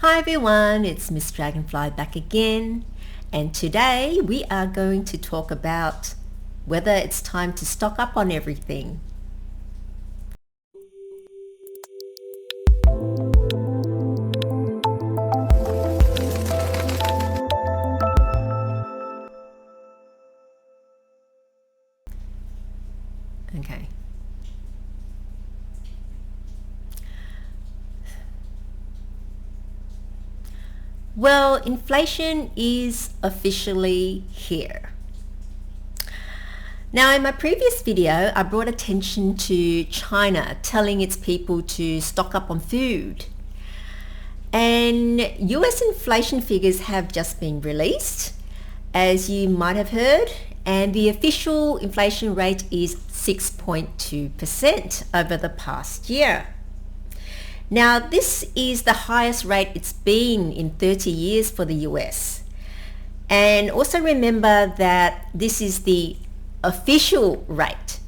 Hi everyone, it's Miss Dragonfly back again, and today we are going to talk about whether it's time to stock up on everything. Okay. Well, inflation is officially here. Now, in my previous video, I brought attention to China telling its people to stock up on food. And US inflation figures have just been released, as you might have heard, and the official inflation rate is 6.2% over the past year. Now, this is the highest rate it's been in 30 years for the US. And also remember that this is the official rate.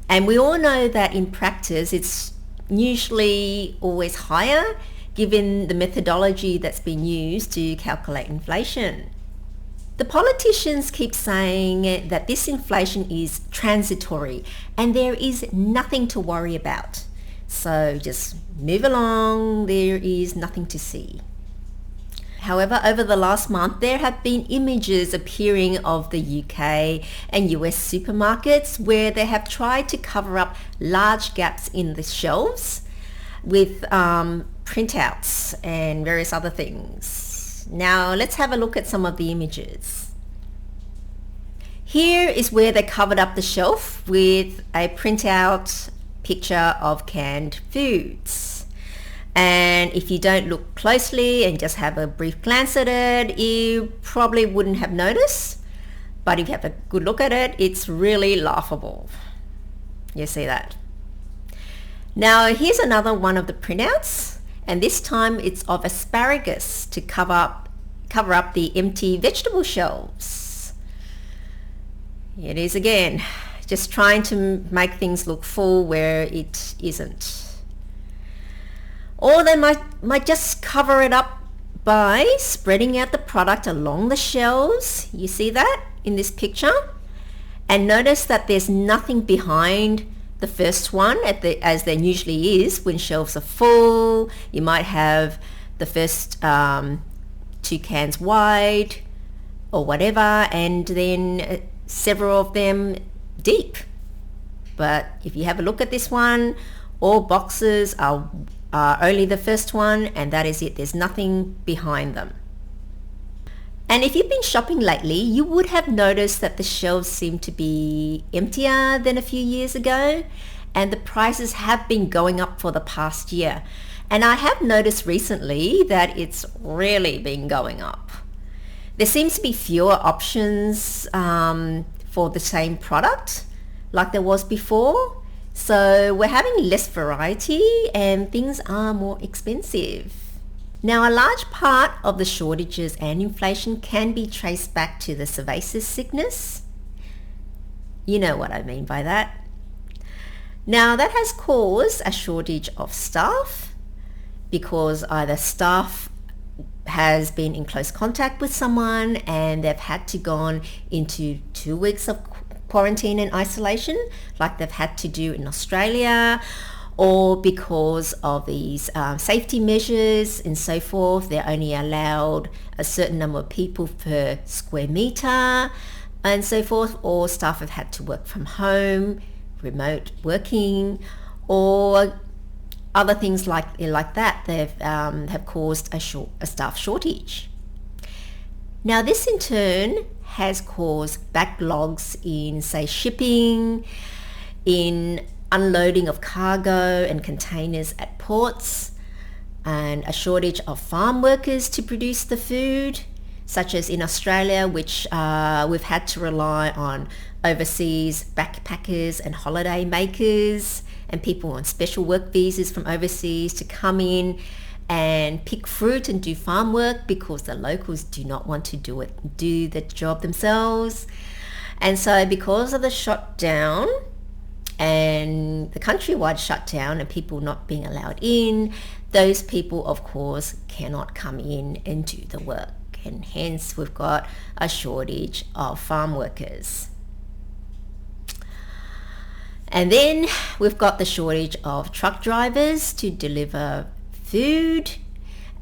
And we all know that in practice, it's usually always higher given the methodology that's been used to calculate inflation. The politicians keep saying that this inflation is transitory and there is nothing to worry about. So just move along, there is nothing to see. However, over the last month, there have been images appearing of the UK and US supermarkets where they have tried to cover up large gaps in the shelves with printouts and various other things. Now, let's have a look at some of the images. Here is where they covered up the shelf with a printout picture of canned foods. And if you don't look closely and just have a brief glance at it, you probably wouldn't have noticed. But if you have a good look at it, it's really laughable. You see that? Now here's another one of the printouts, and this time it's of asparagus to cover up the empty vegetable shelves. Here it is again, just trying to make things look full where it isn't. Or they might just cover it up by spreading out the product along the shelves. You see that in this picture? And notice that there's nothing behind the first one as there usually is when shelves are full. You might have the first 2 cans wide or whatever, and then several of them deep. But if you have a look at this one, all boxes are only the first one, and that is it. There's nothing behind them. And if you've been shopping lately, you would have noticed that the shelves seem to be emptier than a few years ago, and the prices have been going up for the past year. And I have noticed recently that it's really been going up. There seems to be fewer options for the same product like there was before. So we're having less variety and things are more expensive. Now, a large part of the shortages and inflation can be traced back to the cerveza sickness. You know what I mean by that. Now, that has caused a shortage of staff because either staff has been in close contact with someone and they've had to go into 2 weeks of quarantine and isolation like they've had to do in Australia, or because of these safety measures and so forth, they're only allowed a certain number of people per square meter and so forth, or staff have had to work from home, remote working, or other things like that. They've have caused a staff shortage. Now this in turn has caused backlogs in, say, shipping, in unloading of cargo and containers at ports, and a shortage of farm workers to produce the food, such as in Australia, which we've had to rely on overseas backpackers and holiday makers and people on special work visas from overseas to come in and pick fruit and do farm work because the locals do not want to do the job themselves. And so because of the shutdown and the countrywide shutdown and people not being allowed in, those people, of course, cannot come in and do the work, and hence we've got a shortage of farm workers. And then we've got the shortage of truck drivers to deliver food,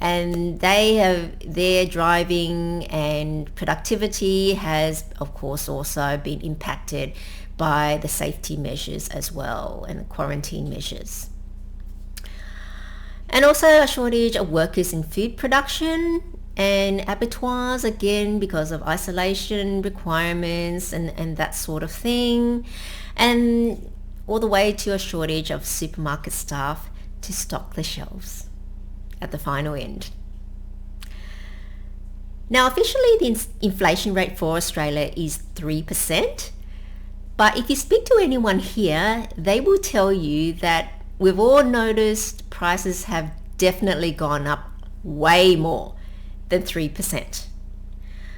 and their driving and productivity has, of course, also been impacted by the safety measures as well and the quarantine measures. And also a shortage of workers in food production and abattoirs, again because of isolation requirements and that sort of thing, and all the way to a shortage of supermarket staff to stock the shelves at the final end. Now, officially the inflation rate for Australia is 3%, but if you speak to anyone here, they will tell you that we've all noticed prices have definitely gone up way more than 3%.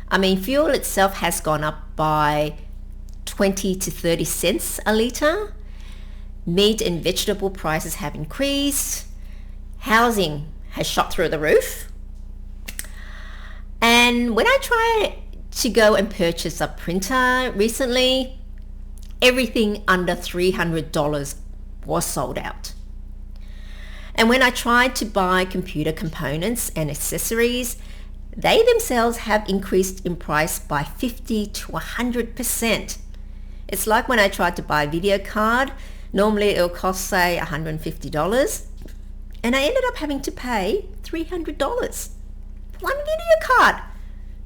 I mean, fuel itself has gone up by 20 to 30 cents a litre. Meat and vegetable prices have increased. Housing has shot through the roof. And when I tried to go and purchase a printer recently, everything under $300 was sold out. And when I tried to buy computer components and accessories, they themselves have increased in price by 50 to 100%. It's like when I tried to buy a video card, normally it'll cost, say, $150, and I ended up having to pay $300 for one video card,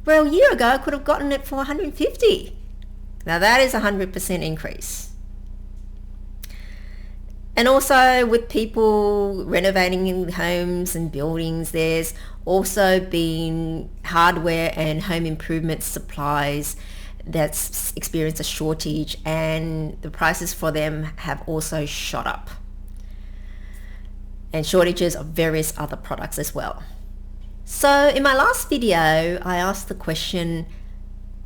where a year ago I could have gotten it for $150. Now that is a 100% increase. And also with people renovating homes and buildings, there's also been hardware and home improvement supplies that's experienced a shortage, and the prices for them have also shot up. And shortages of various other products as well. So in my last video, I asked the question,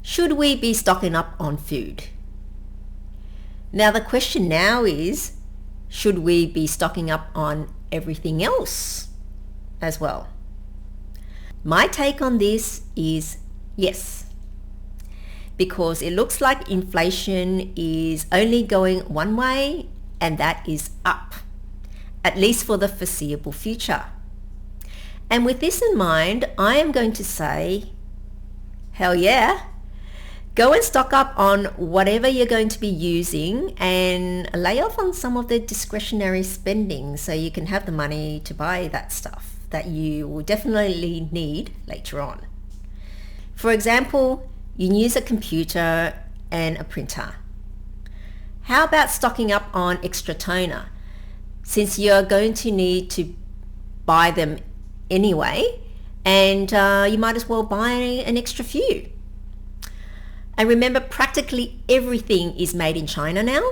should we be stocking up on food? Now the question now is, should we be stocking up on everything else as well? My take on this is yes, because it looks like inflation is only going one way, and that is up, at least for the foreseeable future. And with this in mind, I am going to say, hell yeah, go and stock up on whatever you're going to be using and lay off on some of the discretionary spending so you can have the money to buy that stuff that you will definitely need later on. For example, you use a computer and a printer. How about stocking up on extra toner, since you're going to need to buy them anyway, and you might as well buy an extra few. And remember, practically everything is made in China now,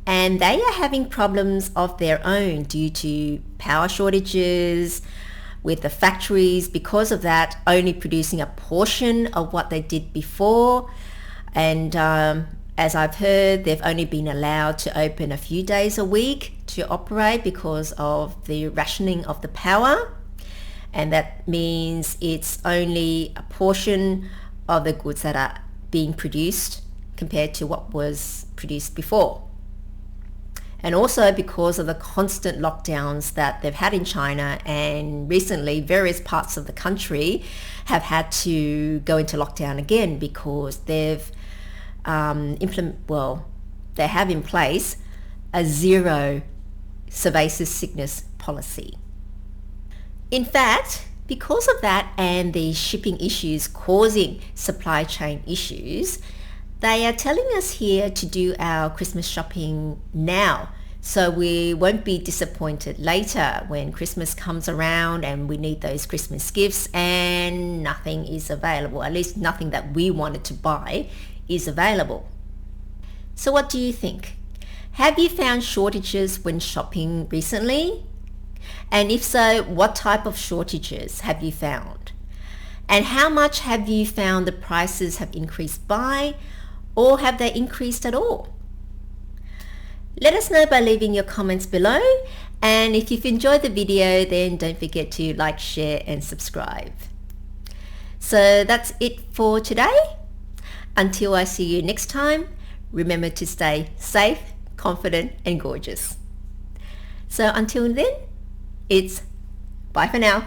and they are having problems of their own due to power shortages, with the factories, because of that, only producing a portion of what they did before. And as I've heard, they've only been allowed to open a few days a week to operate because of the rationing of the power. And that means it's only a portion of the goods that are being produced compared to what was produced before. And also because of the constant lockdowns that they've had in China, and recently various parts of the country have had to go into lockdown again because they've they have in place a zero pervasive sickness policy. In fact, because of that and the shipping issues causing supply chain issues, they are telling us here to do our Christmas shopping now, so we won't be disappointed later when Christmas comes around and we need those Christmas gifts and nothing is available, at least nothing that we wanted to buy is available. So what do you think? Have you found shortages when shopping recently? And if so, what type of shortages have you found? And how much have you found the prices have increased by, or have they increased at all? Let us know by leaving your comments below, And if you've enjoyed the video, then don't forget to like, share and subscribe. So that's it for today. Until I see you next time, remember to stay safe, confident and gorgeous. So until then, it's bye for now.